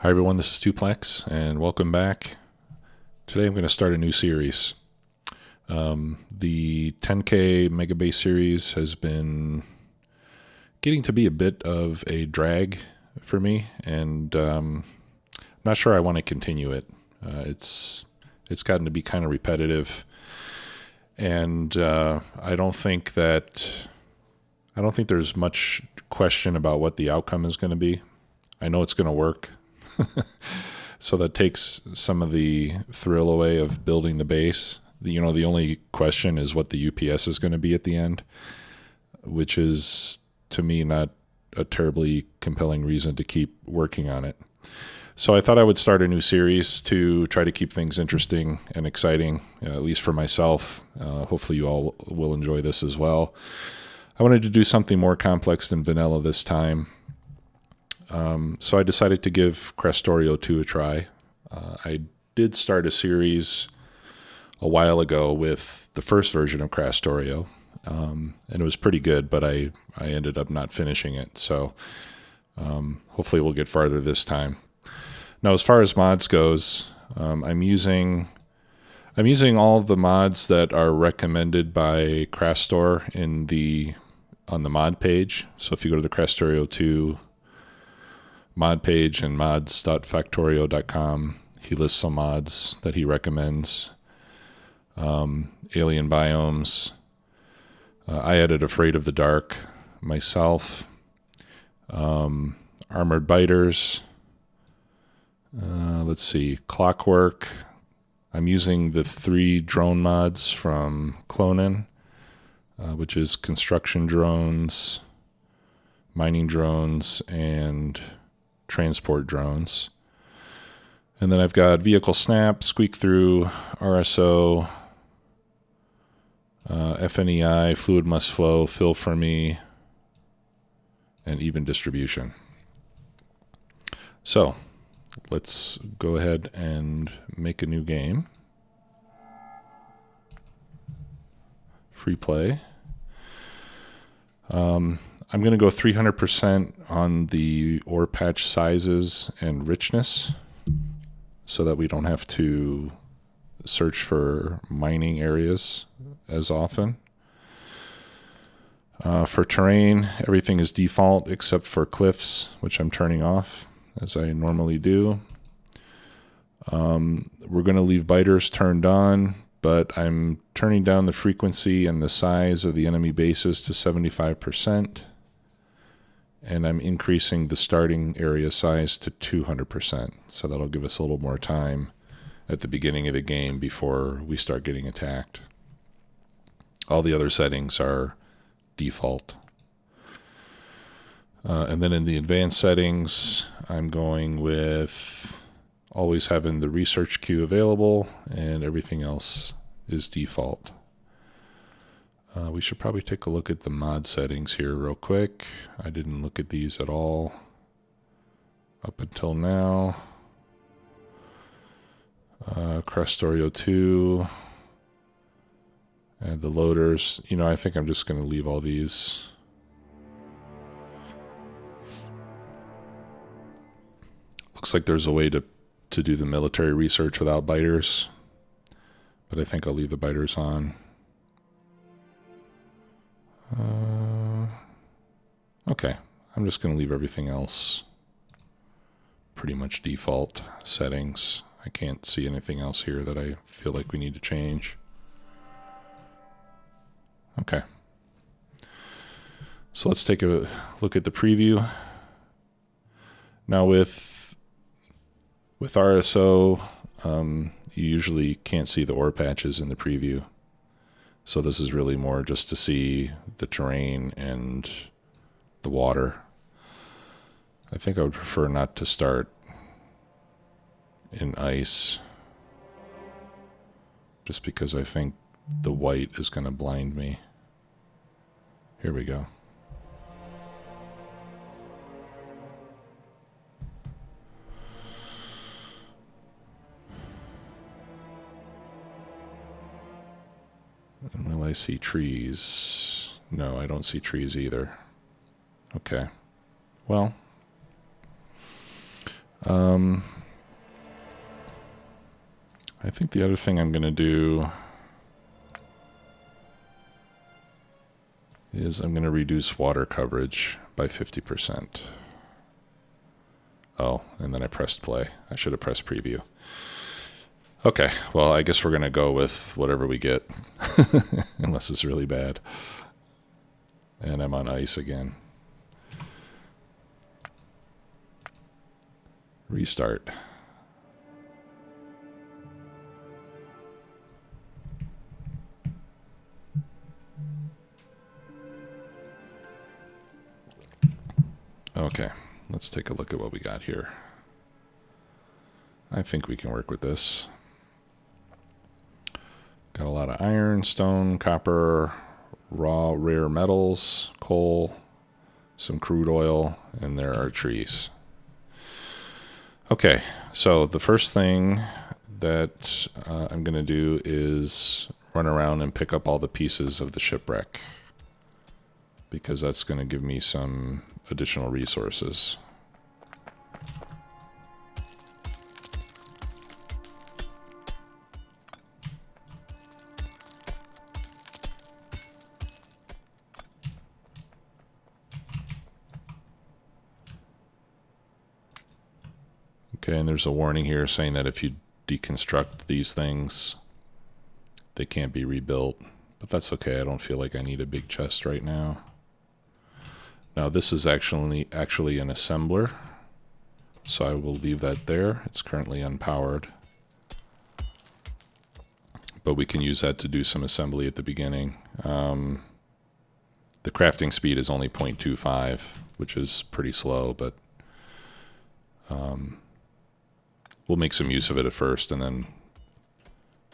Hi everyone, this is Tuplex and welcome back. Today I'm going to start a new series. The 10K Megabase series has been getting to be a bit of a drag for me, and I'm not sure I want to continue it. It's gotten to be kind of repetitive, and I don't think there's much question about what the outcome is going to be. I know it's going to work. So that takes some of the thrill away of building the base. The only question is what the UPS is going to be at the end, which is, to me, not a terribly compelling reason to keep working on it. So I thought I would start a new series to try to keep things interesting and exciting, at least for myself. Hopefully you all will enjoy this as well. I wanted to do something more complex than vanilla this time. So I decided to give Krastorio 2 a try. I did start a series a while ago with the first version of Krastorio, and it was pretty good, but I ended up not finishing it. So hopefully we'll get farther this time. Now, as far as mods goes, I'm using all of the mods that are recommended by Krastor on the mod page. So if you go to the Krastorio 2 mod page and mods.factorio.com, he lists some mods that he recommends. Alien Biomes. I added Afraid of the Dark myself. Armoured Biters. Let's see, Clockwork. I'm using the 3 drone mods from Clonin, which is construction drones, mining drones, and transport drones. And then I've got VehicleSnap, Squeak Through, RSO, FNEI, Fluid Must Flow, Fill for Me, and Even Distribution. So let's go ahead and make a new game. Free play. I'm going to go 300% on the ore patch sizes and richness so that we don't have to search for mining areas as often. For terrain, everything is default except for cliffs, which I'm turning off as I normally do. We're going to leave biters turned on, but I'm turning down the frequency and the size of the enemy bases to 75%. And I'm increasing the starting area size to 200%. So that'll give us a little more time at the beginning of the game before we start getting attacked. All the other settings are default. And then in the advanced settings, I'm going with always having the research queue available, and everything else is default. We should probably take a look at the mod settings here real quick. I didn't look at these at all up until now. Krastorio 2 and the loaders. I think I'm just going to leave all these. Looks like there's a way to do the military research without biters, but I think I'll leave the biters on. Okay, I'm just going to leave everything else pretty much default settings. I can't see anything else here that I feel like we need to change. Okay. So let's take a look at the preview. Now with RSO, you usually can't see the ore patches in the preview. So this is really more just to see the terrain and the water. I think I would prefer not to start in ice, just because I think the white is going to blind me. Here we go. Will I see trees? No, I don't see trees either. Okay. Well, I think the other thing I'm going to do is I'm going to reduce water coverage by 50%. Oh, and then I pressed play. I should have pressed preview. Okay, well, I guess we're going to go with whatever we get, unless it's really bad. And I'm on ice again. Restart. Okay, let's take a look at what we got here. I think we can work with this. Got a lot of iron, stone, copper, raw rare metals, coal, some crude oil, and there are trees. Okay, so the first thing that I'm going to do is run around and pick up all the pieces of the shipwreck, because that's going to give me some additional resources. Okay, and there's a warning here saying that if you deconstruct these things, they can't be rebuilt. But that's okay, I don't feel like I need a big chest right now. Now this is actually an assembler, so I will leave that there. It's currently unpowered. But we can use that to do some assembly at the beginning. The crafting speed is only 0.25, which is pretty slow, but we'll make some use of it at first and then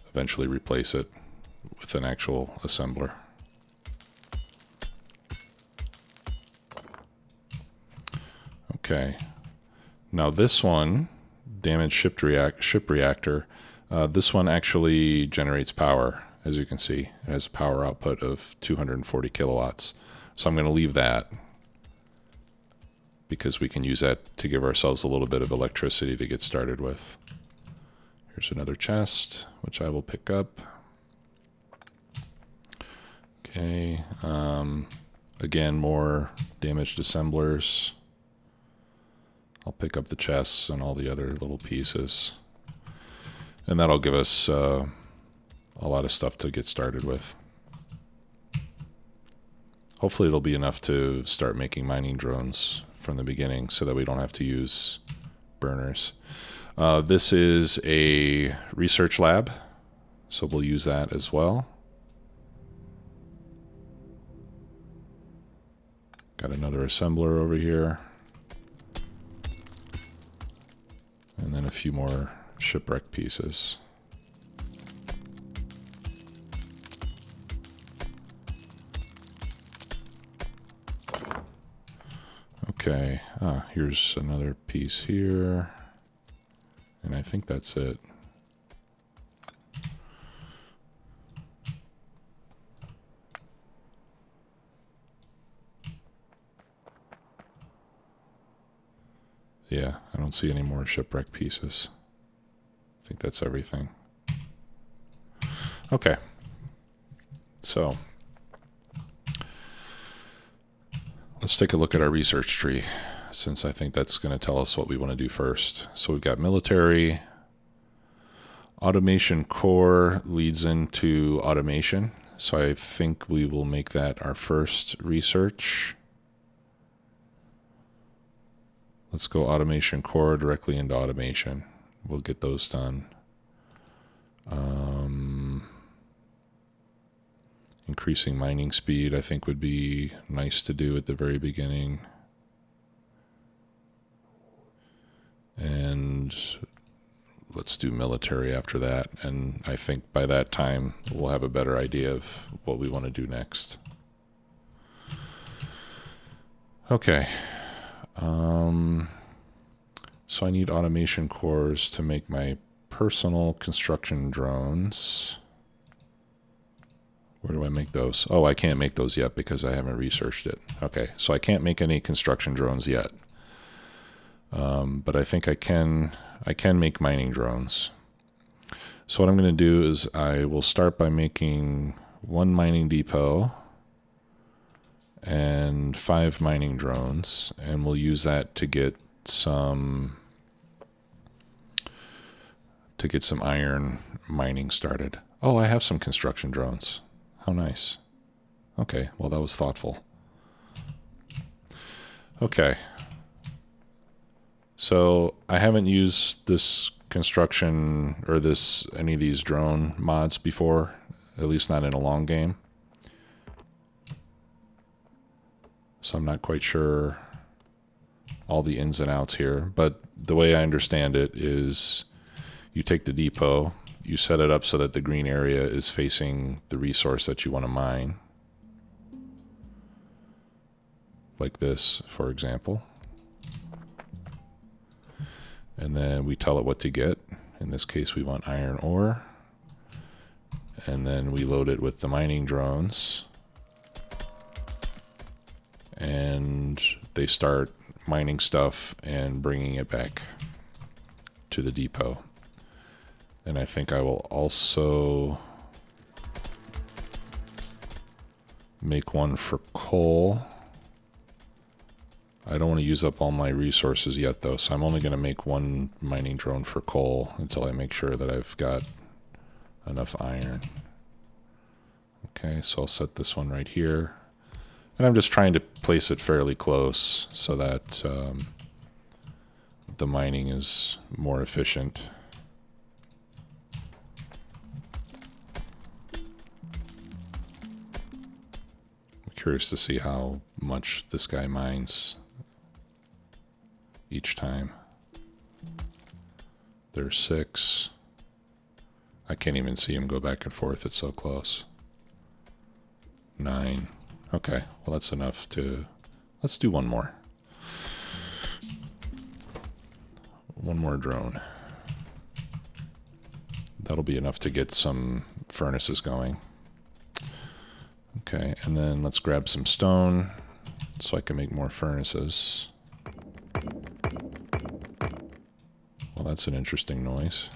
eventually replace it with an actual assembler. Okay, now this one, damaged ship reactor, this one actually generates power, as you can see. It has a power output of 240 kilowatts. So I'm going to leave that, because we can use that to give ourselves a little bit of electricity to get started with. Here's another chest, which I will pick up. Okay, again, more damaged assemblers. I'll pick up the chests and all the other little pieces. And that'll give us a lot of stuff to get started with. Hopefully it'll be enough to start making mining drones from the beginning so that we don't have to use burners. This is a research lab, so we'll use that as well. Got another assembler over here. And then a few more shipwreck pieces. Okay, here's another piece here. And I think that's it. Yeah, I don't see any more shipwreck pieces. I think that's everything. Okay. So, let's take a look at our research tree, since I think that's going to tell us what we want to do first. So we've got military. Automation core leads into automation. So I think we will make that our first research. Let's go automation core directly into automation. We'll get those done. Increasing mining speed, I think, would be nice to do at the very beginning. And let's do military after that. And I think by that time, we'll have a better idea of what we want to do next. Okay. So I need automation cores to make my personal construction drones. Where do I make those? Oh, I can't make those yet because I haven't researched it. Okay, so I can't make any construction drones yet. But I think I can make mining drones. So what I'm going to do is I will start by making 1 mining depot and 5 mining drones, and we'll use that to get some iron mining started. Oh, I have some construction drones. How nice. Okay, well that was thoughtful. Okay. So I haven't used this construction or any of these drone mods before, at least not in a long game. So I'm not quite sure all the ins and outs here, but the way I understand it is you take the depot, you set it up so that the green area is facing the resource that you want to mine. Like this, for example. And then we tell it what to get. In this case, we want iron ore. And then we load it with the mining drones. And they start mining stuff and bringing it back to the depot. And I think I will also make one for coal. I don't want to use up all my resources yet, though, so I'm only going to make 1 mining drone for coal until I make sure that I've got enough iron. Okay, so I'll set this one right here. And I'm just trying to place it fairly close so that the mining is more efficient. I'm curious to see how much this guy mines each time. There's 6. I can't even see him go back and forth. It's so close. 9. Okay, well that's enough to... Let's do one more. One more drone. That'll be enough to get some furnaces going. Okay, and then let's grab some stone so I can make more furnaces. Well, that's an interesting noise.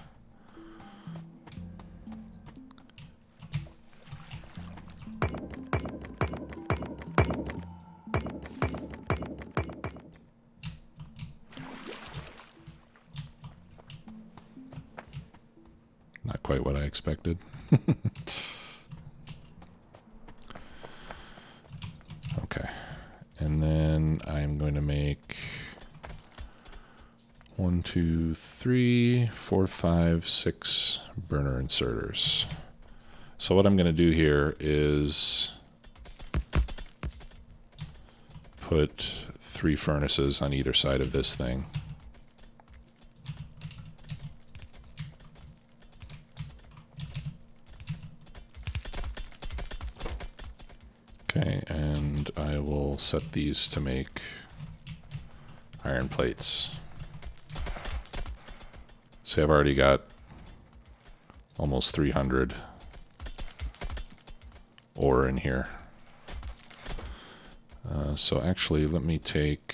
Not quite what I expected. Okay. And then I'm going to make 1, 2, 3, 4, 5, 6 burner inserters. So what I'm going to do here is put 3 furnaces on either side of this thing. Okay, and I will set these to make iron plates. See, I've already got almost 300 ore in here. So actually, let me take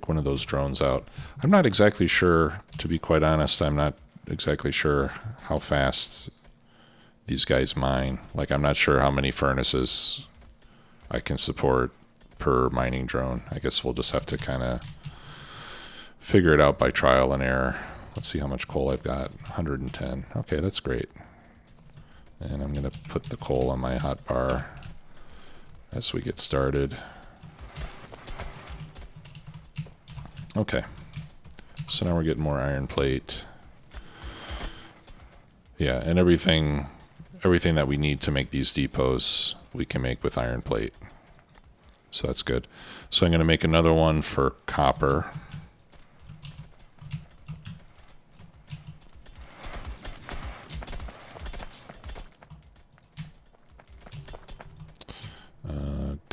one of those drones out. I'm not exactly sure, to be quite honest, I'm not exactly sure how fast these guys mine. Like, I'm not sure how many furnaces I can support per mining drone. I guess we'll just have to kind of figure it out by trial and error. Let's see how much coal I've got. 110. Okay, that's great. And I'm going to put the coal on my hotbar as we get started. Okay. So now we're getting more iron plate. Yeah, and everything that we need to make these depots, we can make with iron plate. So that's good. So I'm going to make another one for copper.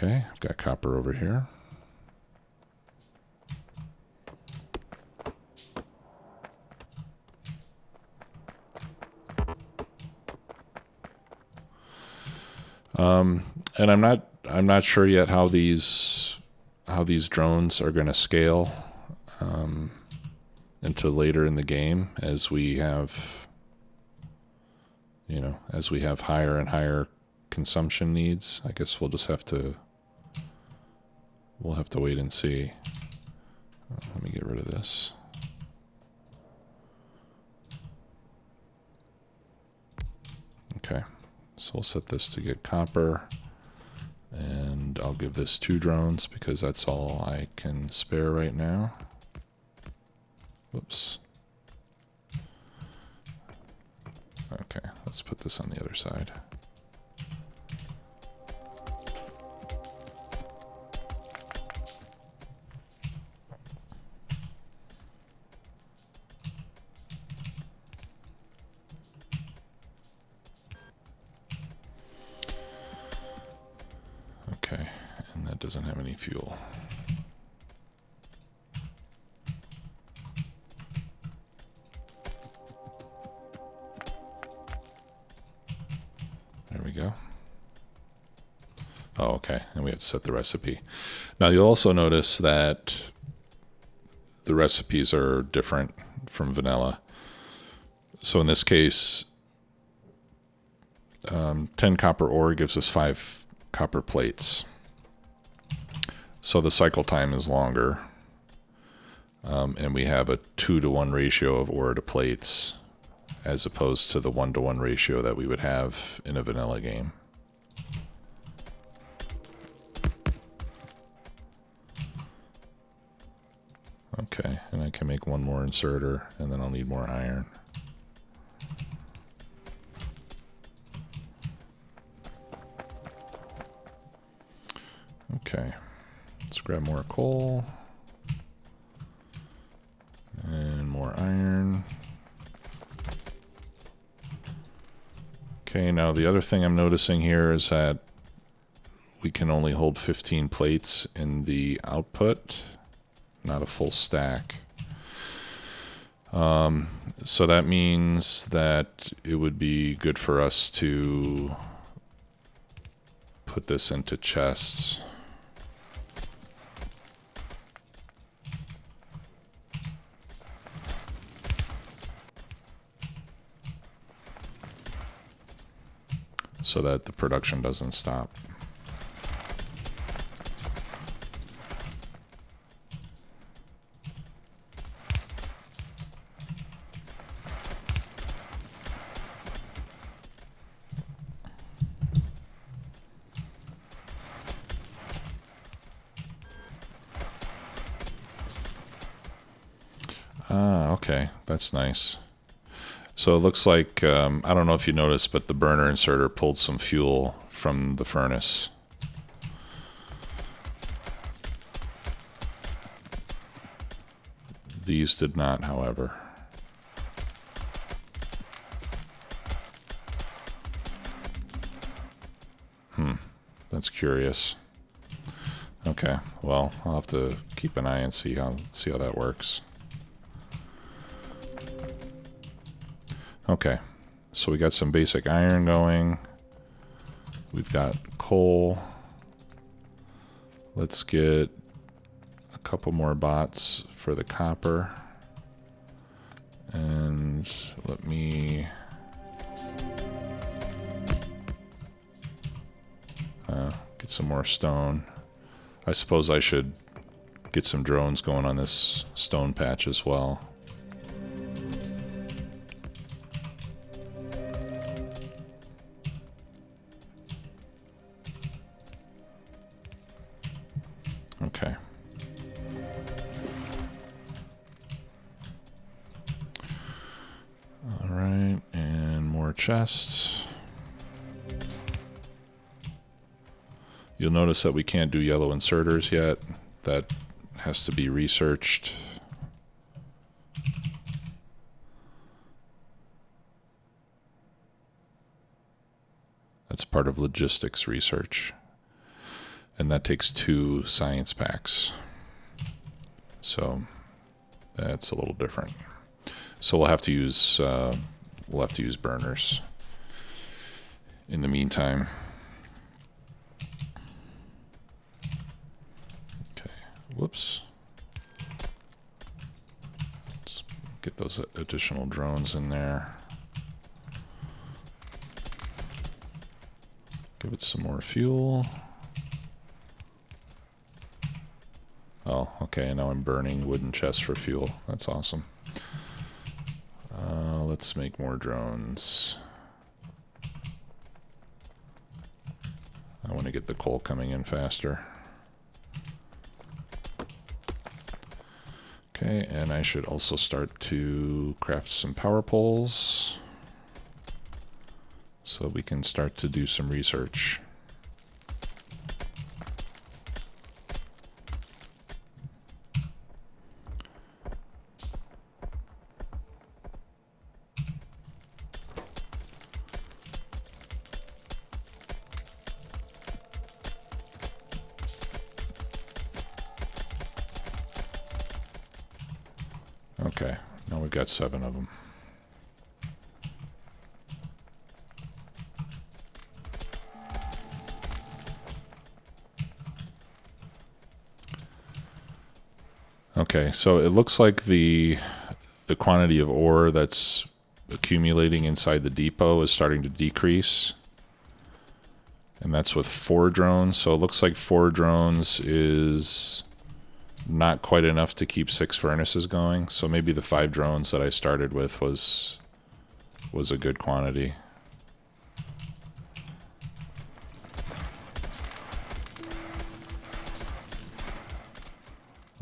Okay, I've got copper over here. And I'm not sure yet how these how these drones are going to scale into later in the game as we have, as we have higher and higher consumption needs. I guess we'll have to wait and see. Let me get rid of this. Okay, so we'll set this to get copper, and I'll give this 2 drones because that's all I can spare right now. Whoops. Okay, let's put this on the other side. Okay, and that doesn't have any fuel. There we go. Oh, okay, and we have to set the recipe. Now you'll also notice that the recipes are different from vanilla. So in this case, 10 copper ore gives us 5 copper plates. So the cycle time is longer. And we have a 2-to-1 ratio of ore to plates as opposed to the 1-to-1 ratio that we would have in a vanilla game. Okay, and I can make 1 more inserter, and then I'll need more iron. Okay, let's grab more coal and more iron. Okay, now the other thing I'm noticing here is that we can only hold 15 plates in the output, not a full stack. So that means that it would be good for us to put this into chests. So that the production doesn't stop. Ah, okay, that's nice. So it looks like, I don't know if you noticed, but the burner inserter pulled some fuel from the furnace. These did not, however. That's curious. Okay, well, I'll have to keep an eye and see how that works. Okay, so we got some basic iron going. We've got coal. Let's get a couple more bots for the copper. And let me... get some more stone. I suppose I should get some drones going on this stone patch as well. Okay. All right, and more chests. You'll notice that we can't do yellow inserters yet. That has to be researched. That's part of logistics research. And that takes 2 science packs. So that's a little different. So we'll have to use burners in the meantime. Okay. Whoops. Let's get those additional drones in there. Give it some more fuel. Oh, okay, now I'm burning wooden chests for fuel. That's awesome. Let's make more drones. I want to get the coal coming in faster. Okay, and I should also start to craft some power poles so we can start to do some research. Okay, now we've got 7 of them. Okay, so it looks like the quantity of ore that's accumulating inside the depot is starting to decrease. And that's with 4 drones. So it looks like 4 drones is not quite enough to keep 6 furnaces going. So maybe the 5 drones that I started with was a good quantity.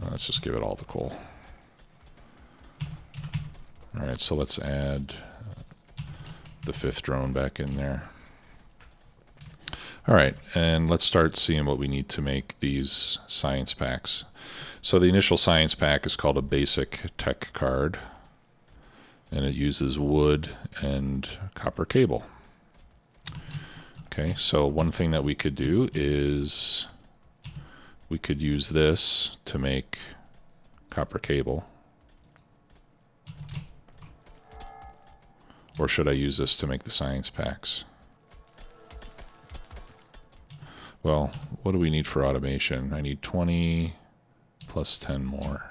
Let's just give it all the coal. Alright, so let's add the 5th drone back in there. Alright, and let's start seeing what we need to make these science packs. So the initial science pack is called a basic tech card, and it uses wood and copper cable. Okay, so one thing that we could do is we could use this to make copper cable. Or should I use this to make the science packs? Well, what do we need for automation? I need 20 plus 10 more.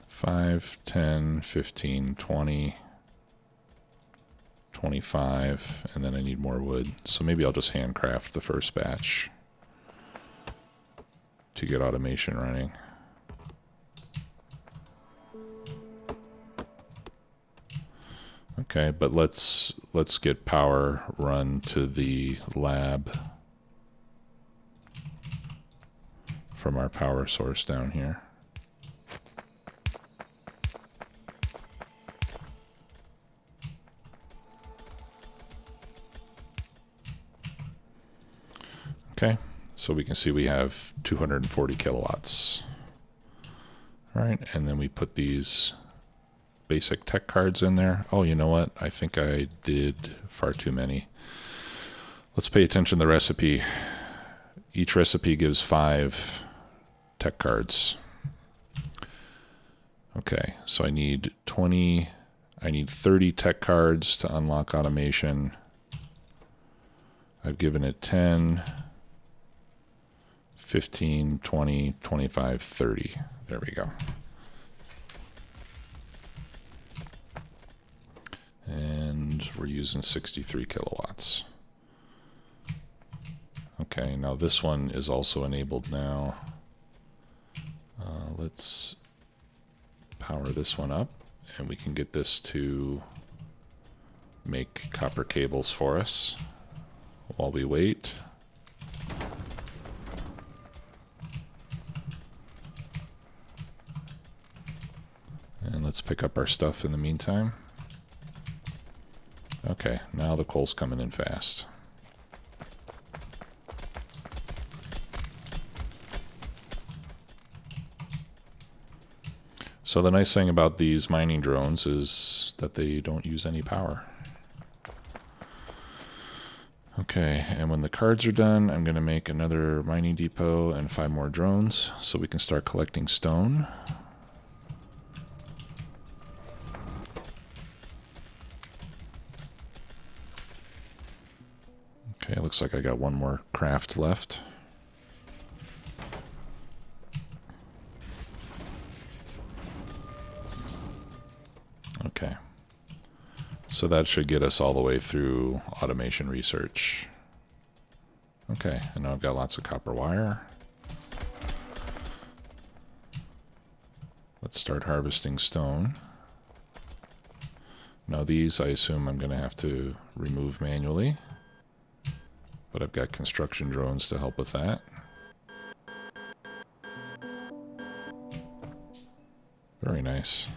Five, 10, 15, 20, 25, and then I need more wood. So maybe I'll just handcraft the first batch to get automation running. Okay, but let's get power run to the lab from our power source down here. Okay, so we can see we have 240 kilowatts. All right, and then we put these basic tech cards in there. Oh, you know what? I think I did far too many. Let's pay attention to the recipe. Each recipe gives 5 tech cards. Okay, so I need 30 tech cards to unlock automation. I've given it 10, 15, 20, 25, 30. There we go. And we're using 63 kilowatts. Okay, now this one is also enabled now. Let's power this one up, and we can get this to make copper cables for us while we wait. And let's pick up our stuff in the meantime. Okay, now the coal's coming in fast. So the nice thing about these mining drones is that they don't use any power. Okay, and when the cards are done, I'm going to make another mining depot and 5 more drones so we can start collecting stone. Okay, looks like I got one more craft left. Okay. So that should get us all the way through automation research. Okay, and now I've got lots of copper wire. Let's start harvesting stone. Now these I assume I'm going to have to remove manually, but I've got construction drones to help with that. Very nice.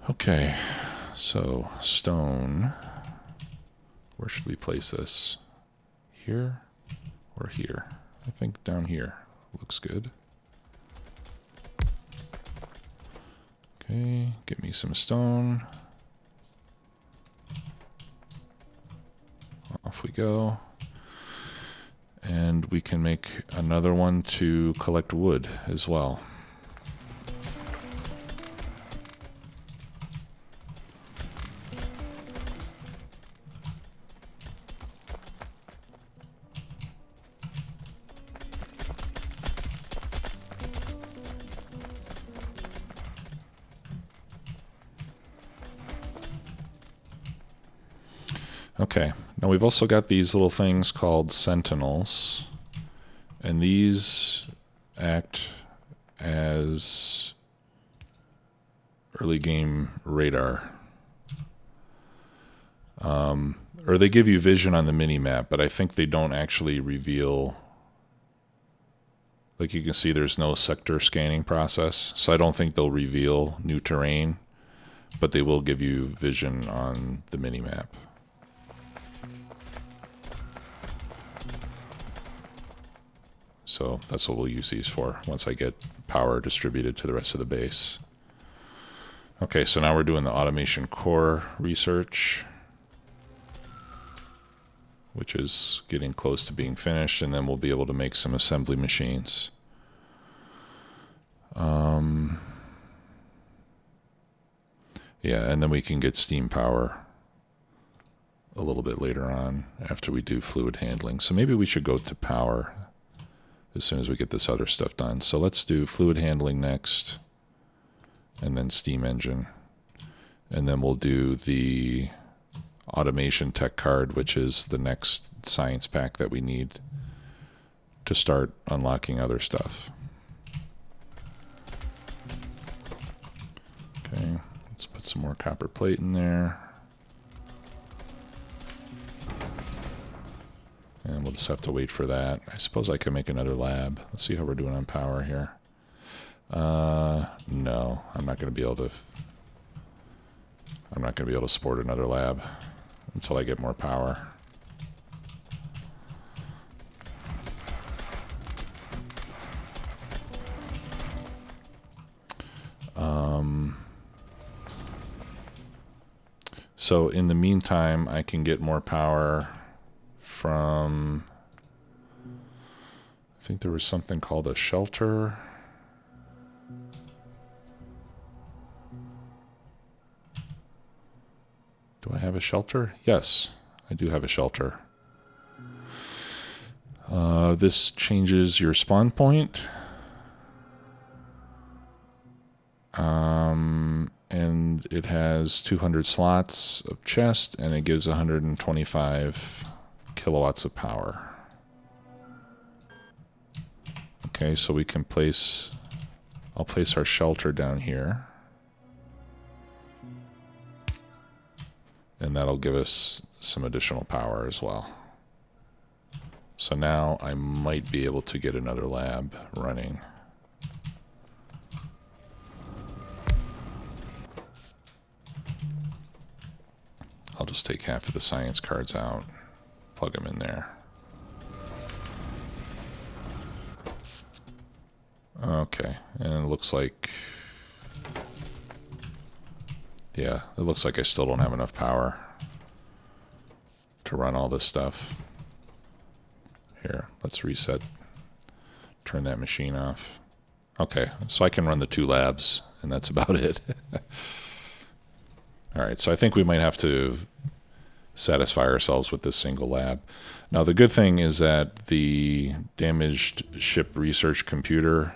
Okay, so stone. Where should we place this? Here or here? I think down here looks good. Okay, get me some stone. Off we go. And we can make another one to collect wood as well. Okay, now we've also got these little things called sentinels, and these act as early game radar. Or they give you vision on the mini-map, but I think they don't actually reveal. Like you can see there's no sector scanning process, so I don't think they'll reveal new terrain, but they will give you vision on the mini-map. So that's what we'll use these for once I get power distributed to the rest of the base. Okay, so now we're doing the automation core research, which is getting close to being finished, and then we'll be able to make some assembly machines. Yeah, and then we can get steam power a little bit later on after we do fluid handling. So maybe we should go to power as soon as we get this other stuff done. So let's do fluid handling next, and then steam engine. And then we'll do the automation tech card, which is the next science pack that we need to start unlocking other stuff. Okay, let's put some more copper plate in there. And we'll just have to wait for that. I suppose I could make another lab. Let's see how we're doing on power here. No, I'm not going to be able to. I'm not going to be able to support another lab until I get more power. So in the meantime, I can get more power from, I think there was something called a shelter. Do I have a shelter? Yes, I do have a shelter. This changes your spawn point. And it has 200 slots of chest, and it gives 125 kilowatts of power. Okay, so we can place, I'll place our shelter down here. And that'll give us some additional power as well. So now I might be able to get another lab running. I'll just take half of the science cards out, plug them in there. Okay, and it looks like, yeah, it looks like I still don't have enough power to run all this stuff. Here, let's reset, turn that machine off. Okay, so I can run the 2 labs, and that's about it. All right, so I think we might have to satisfy ourselves with this single lab. Now, the good thing is that the damaged ship research computer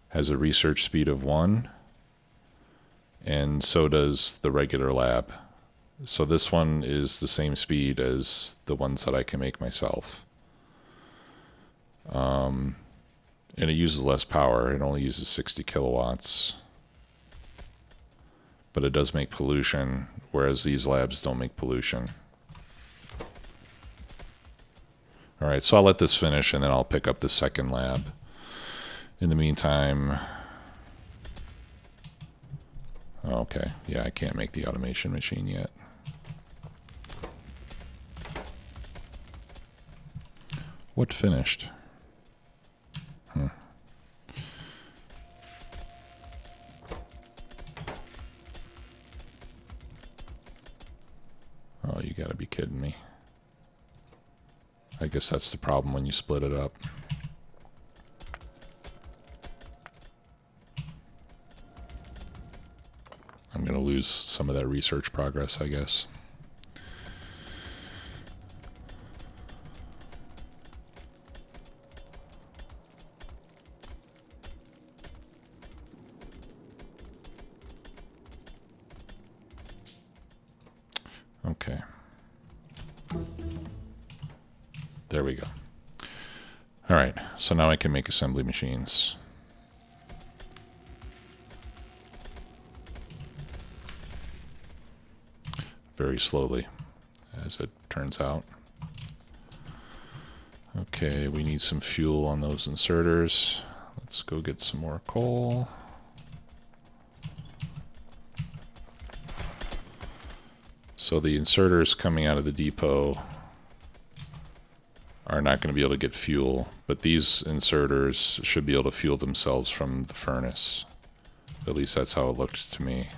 has a research speed of 1, and so does the regular lab. So this one is the same speed as the ones that I can make myself. And it uses less power. It only uses 60 kilowatts. But it does make pollution, whereas these labs don't make pollution. All right, so I'll let this finish, and then I'll pick up the second lab. In the meantime... Okay, yeah, I can't make the automation machine yet. What finished? Oh, you gotta be kidding me. I guess that's the problem when you split it up. I'm gonna lose some of that research progress, I guess. Okay. There we go. All right, so now I can make assembly machines. Very slowly, as it turns out. Okay, we need some fuel on those inserters. Let's go get some more coal. So the inserters coming out of the depot are not going to be able to get fuel, but these inserters should be able to fuel themselves from the furnace. At least that's how it looked to me.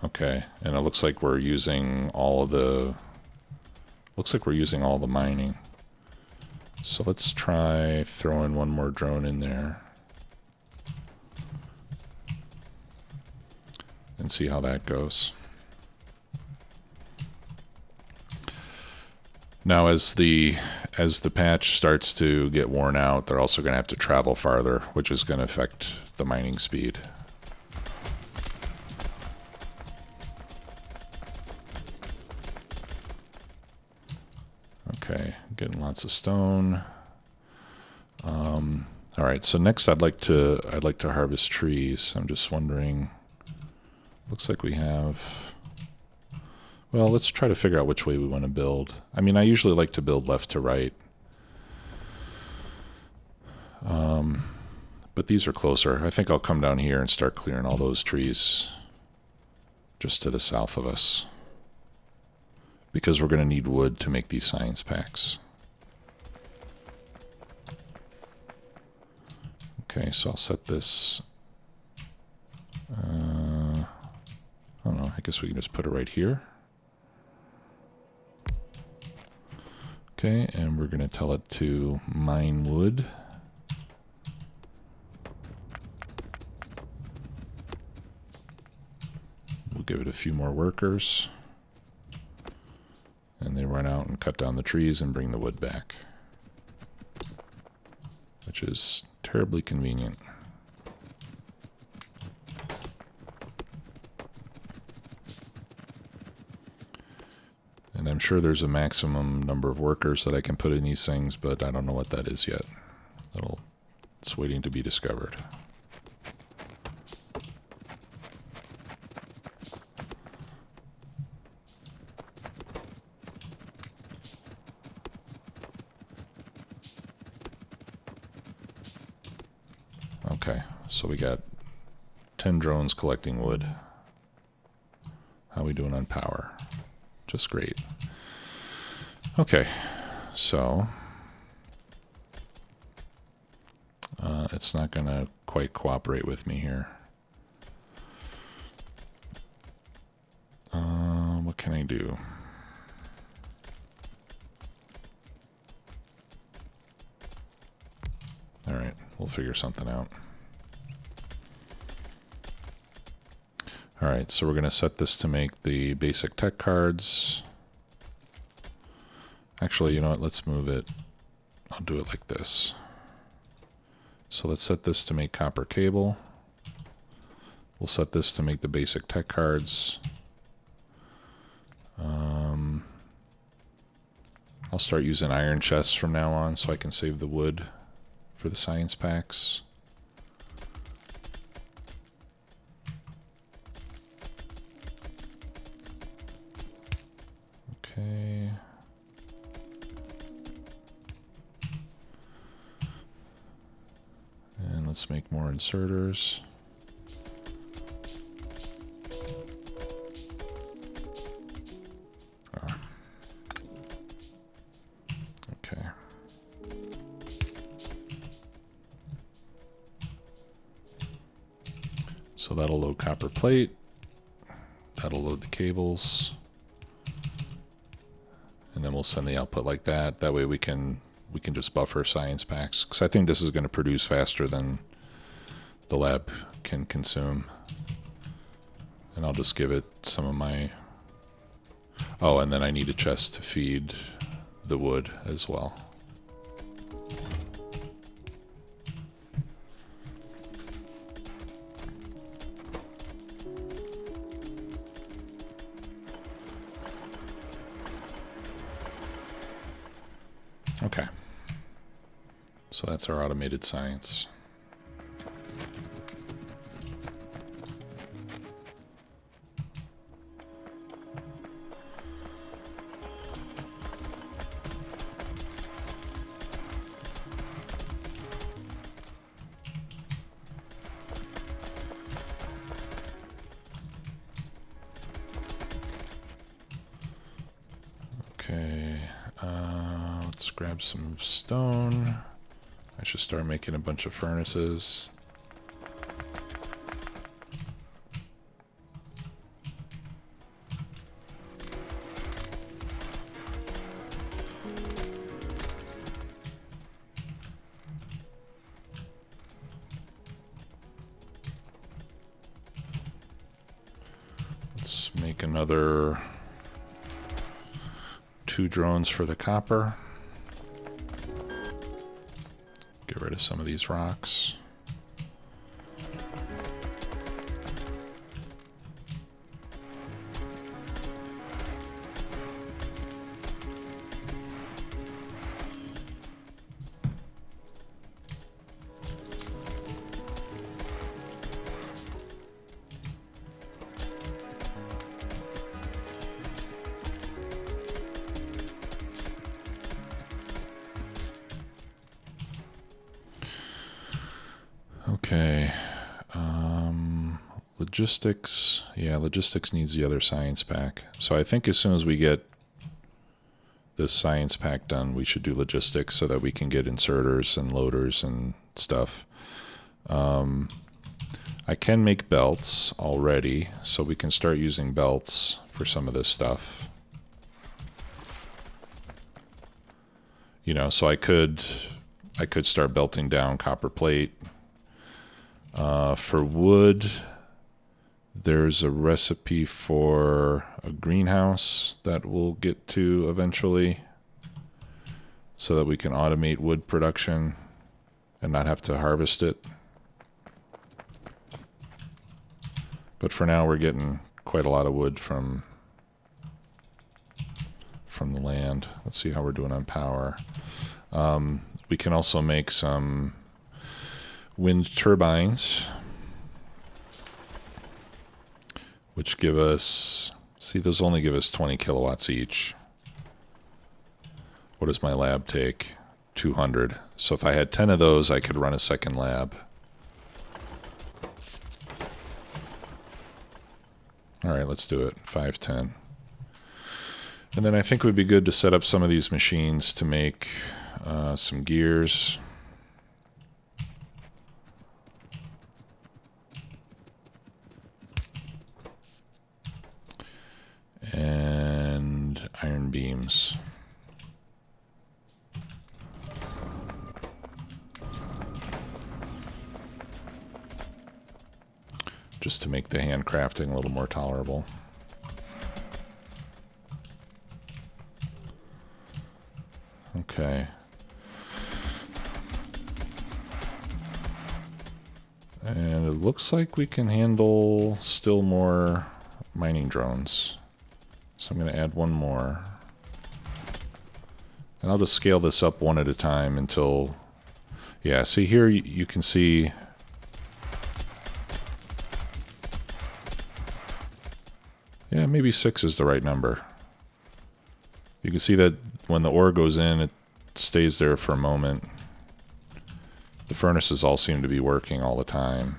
Okay, and it looks like we're using all of the... Looks like we're using all the mining. So let's try throwing one more drone in there. And see how that goes. Now, as the patch starts to get worn out, they're also going to have to travel farther, which is going to affect the mining speed. Okay, getting lots of stone. All right, so next I'd like to harvest trees. I'm just wondering. Looks like we have. Well, let's try to figure out which way we want to build. I mean, I usually like to build left to right. But these are closer. I think I'll come down here and start clearing all those trees just to the south of us, because we're going to need wood to make these science packs. Okay, so I'll set this. I don't know. I guess we can just put it right here. Okay, and we're going to tell it to mine wood. We'll give it a few more workers. And they run out and cut down the trees and bring the wood back, which is terribly convenient. And I'm sure there's a maximum number of workers that I can put in these things, but I don't know what that is yet. It's waiting to be discovered. Okay, so we got 10 drones collecting wood. How are we doing on power? Just great. Okay, so it's not going to quite cooperate with me here. What can I do? All right, we'll figure something out. All right, so we're going to set this to make the basic tech cards. Actually, you know what? Let's move it. I'll do it like this. So let's set this to make copper cable. We'll set this to make the basic tech cards. I'll start using iron chests from now on so I can save the wood for the science packs. Okay. And let's make more inserters. Okay. So that'll load copper plate. That'll load the cables. And then we'll send the output like that. That way we can just buffer science packs. Because I think this is going to produce faster than the lab can consume. And I'll just give it some of my... Oh, and then I need a chest to feed the wood as well. Okay. So that's our automated science. Okay, let's grab some stone. I should start making a bunch of furnaces. Let's make another 2 drones for the copper. Get rid of some of these rocks. Okay, logistics, yeah, logistics needs the other science pack. So I think as soon as we get this science pack done, we should do logistics so that we can get inserters and loaders and stuff. I can make belts already, so we can start using belts for some of this stuff. You know, so I could start belting down copper plate. For wood, there's a recipe for a greenhouse that we'll get to eventually so that we can automate wood production and not have to harvest it. But for now, we're getting quite a lot of wood from the land. Let's see how we're doing on power. We can also make some wind turbines, which give us, see, those only give us 20 kilowatts each. What does my lab take? 200. So if I had 10 of those, I could run a second lab. All right, let's do it. 510. And then I think it would be good to set up some of these machines to make some gears. And iron beams. just to make the handcrafting a little more tolerable. Okay. And it looks like we can handle still more mining drones. So I'm going to add one more. And I'll just scale this up one at a time until... Yeah, see here you can see... Yeah, maybe 6 is the right number. You can see that when the ore goes in, it stays there for a moment. The furnaces all seem to be working all the time.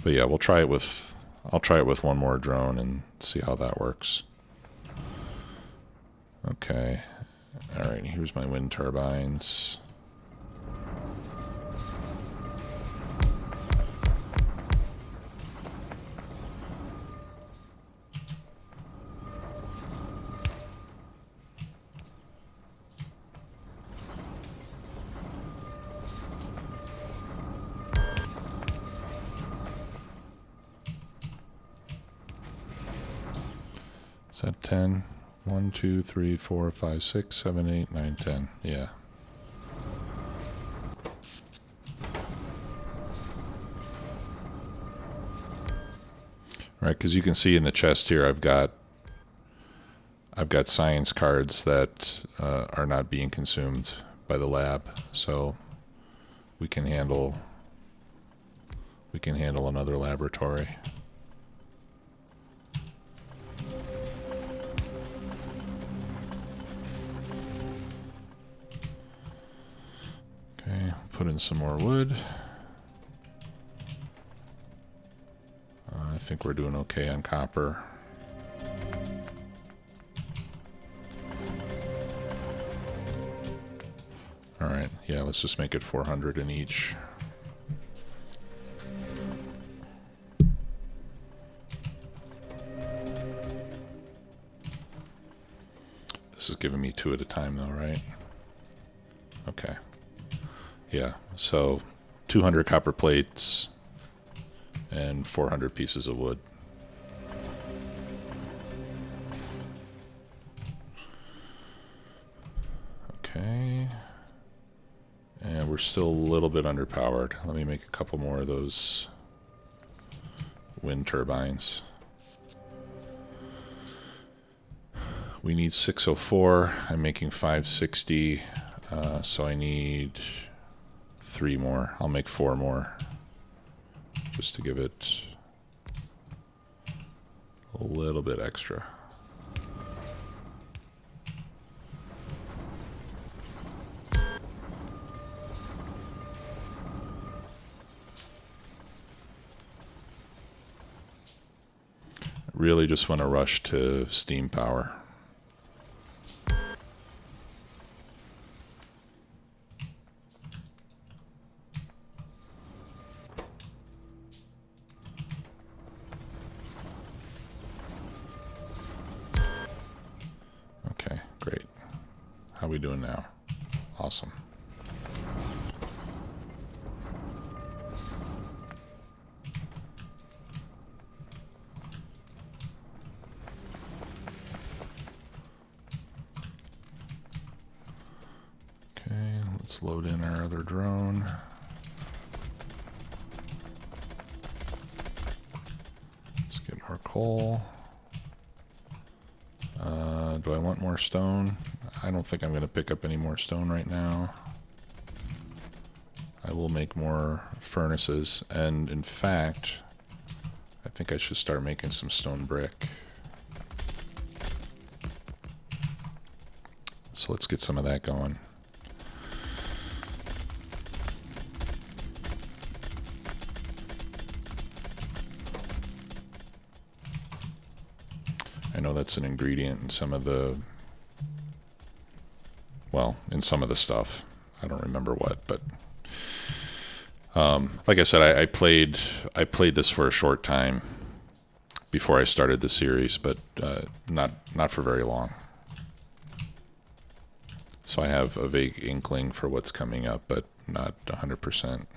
But yeah, we'll try it with... I'll try it with one more drone and see how that works. Okay. Alright, here's my wind turbines. Is that 10? 1, 2, 3, 4, 5, 6, 7, 8, 9, 10. Yeah. Right, because you can see in the chest here, I've got science cards that are not being consumed by the lab, so we can handle another laboratory. Okay, put in some more wood. I think we're doing okay on copper. Alright, yeah, let's just make it 400 in each. This is giving me 2 at a time though, right? Okay. Yeah, so 200 copper plates and 400 pieces of wood. Okay. And we're still a little bit underpowered. Let me make a couple more of those wind turbines. We need 604. I'm making 560, so I need 3 more. I'll make 4 more, just to give it a little bit extra. I really just want to rush to steam power. Okay, great. How are we doing now? Awesome. Okay, let's load in our other drone. Let's get more coal. Do I want more stone? I don't think I'm going to pick up any more stone right now. I will make more furnaces, and in fact, I think I should start making some stone brick. So let's get some of that going. I know that's an ingredient in some of the, well, in some of the stuff. I don't remember what, but like I said, I played this for a short time before I started the series, but not for very long. So I have a vague inkling for what's coming up, but not 100%.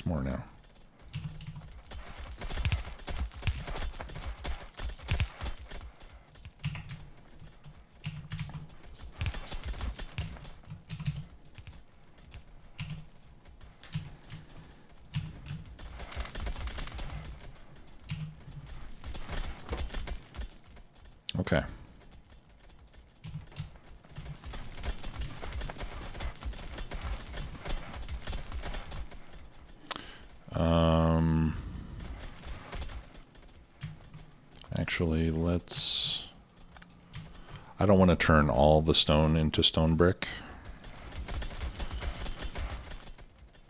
more now. Okay. Actually, I don't want to turn all the stone into stone brick.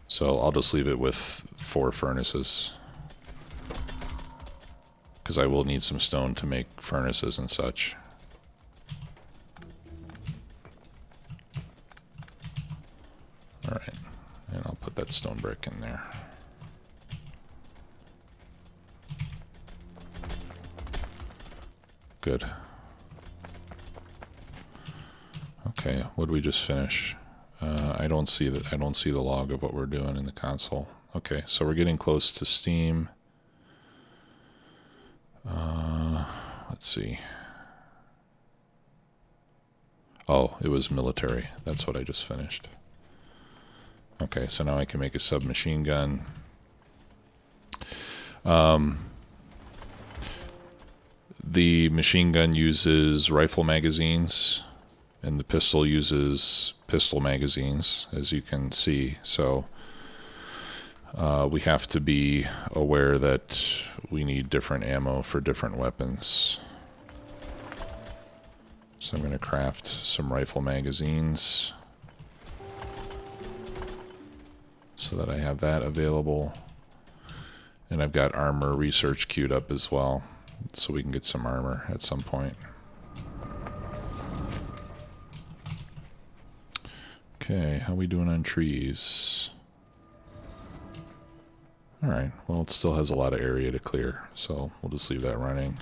So I'll just leave it with 4 furnaces. Because I will need some stone to make furnaces and such. Alright, and I'll put that stone brick in there. Good. Okay, what did we just finish? I don't see the log of what we're doing in the console. Okay, so we're getting close to Steam. Let's see. Oh, it was military. That's what I just finished. Okay, so now I can make a submachine gun. The machine gun uses rifle magazines, and the pistol uses pistol magazines, as you can see. So we have to be aware that we need different ammo for different weapons. So I'm going to craft some rifle magazines so that I have that available. And I've got armor research queued up as well, so we can get some armor at some point. Okay, how we doing on trees? Alright, well it still has a lot of area to clear, so we'll just leave that running.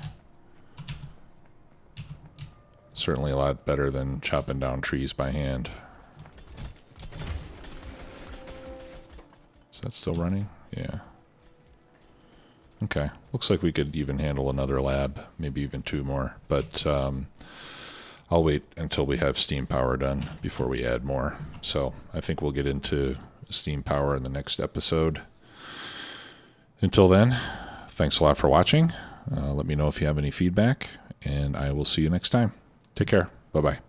Certainly a lot better than chopping down trees by hand. Is that still running? Yeah. Okay, looks like we could even handle another lab, maybe even 2 more, but I'll wait until we have steam power done before we add more. So I think we'll get into steam power in the next episode. Until then, thanks a lot for watching. Let me know if you have any feedback, and I will see you next time. Take care. Bye-bye.